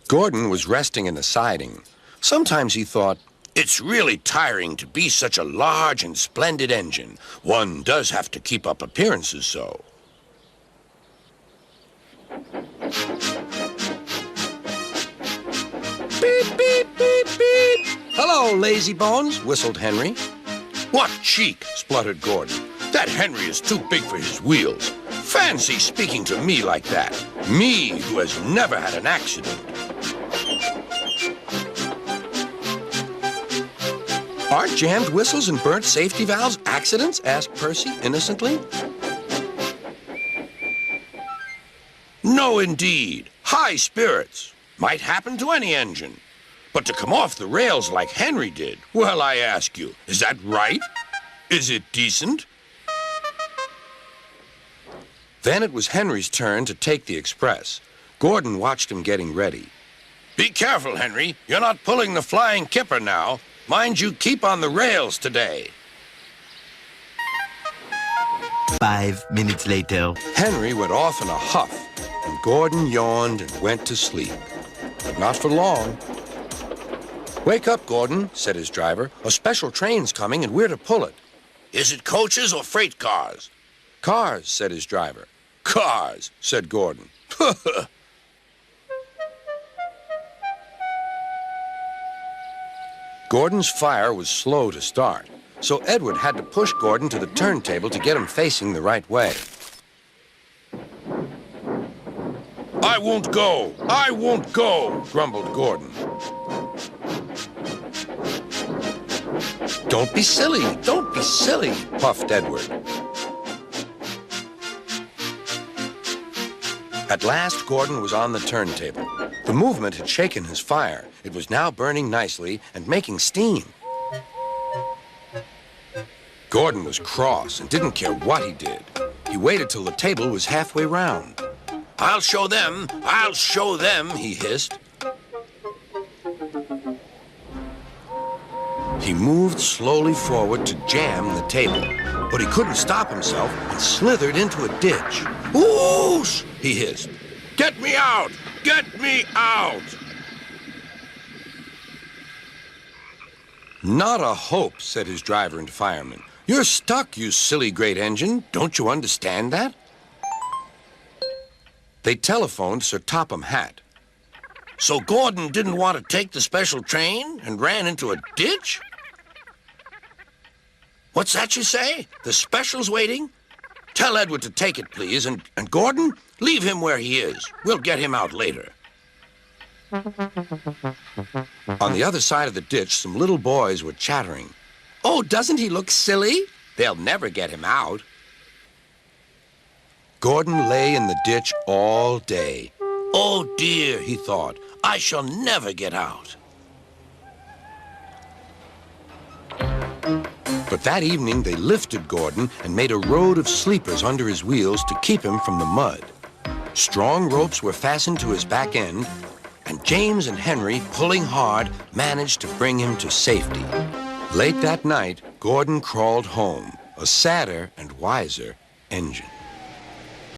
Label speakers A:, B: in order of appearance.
A: Gordon was resting in the siding. Sometimes he thought, it's really tiring to be such a large and splendid engine. One does have to keep up appearances so. Beep, beep, beep, beep. Hello, lazy bones, whistled Henry. What cheek, spluttered Gordon. That Henry is too big for his wheels. Fancy speaking to me like that. Me, who has never had an accident. Aren't jammed whistles and burnt safety valves accidents? Asked Percy innocently. No, indeed. High spirits. Might happen to any engine. But to come off the rails like Henry did, well, I ask you, is that right? Is it decent? Then it was Henry's turn to take the express. Gordon watched him getting ready. Be careful, Henry. You're not pulling the flying kipper now. Mind you keep on the rails today.
B: 5 minutes later.
A: Henry went off in a huff, and Gordon yawned and went to sleep. But not for long. Wake up, Gordon, said his driver. A special train's coming, and we're to pull it. Is it coaches or freight cars? Cars, said his driver. Cars, said Gordon. Gordon's fire was slow to start, so Edward had to push Gordon to the turntable to get him facing the right way. I won't go! I won't go! Grumbled Gordon. Don't be silly! Don't be silly! Puffed Edward. At last, Gordon was on the turntable. The movement had shaken his fire. It was now burning nicely and making steam. Gordon was cross and didn't care what he did. He waited till the table was halfway round. I'll show them, he hissed. He moved slowly forward to jam the table, but he couldn't stop himself and slithered into a ditch. Whoosh! He hissed. Get me out! Get me out! Not a hope, said his driver and fireman. You're stuck, you silly great engine. Don't you understand that? They telephoned Sir Topham Hatt. So Gordon didn't want to take the special train and ran into a ditch? What's that you say? The special's waiting? Tell Edward to take it, please, and Gordon, leave him where he is. We'll get him out later. On the other side of the ditch, some little boys were chattering. Oh, doesn't he look silly? They'll never get him out. Gordon lay in the ditch all day. Oh, dear, he thought, I shall never get out. But that evening, they lifted Gordon and made a road of sleepers under his wheels to keep him from the mud. Strong ropes were fastened to his back end, and James and Henry, pulling hard, managed to bring him to safety. Late that night, Gordon crawled home, a sadder and wiser engine.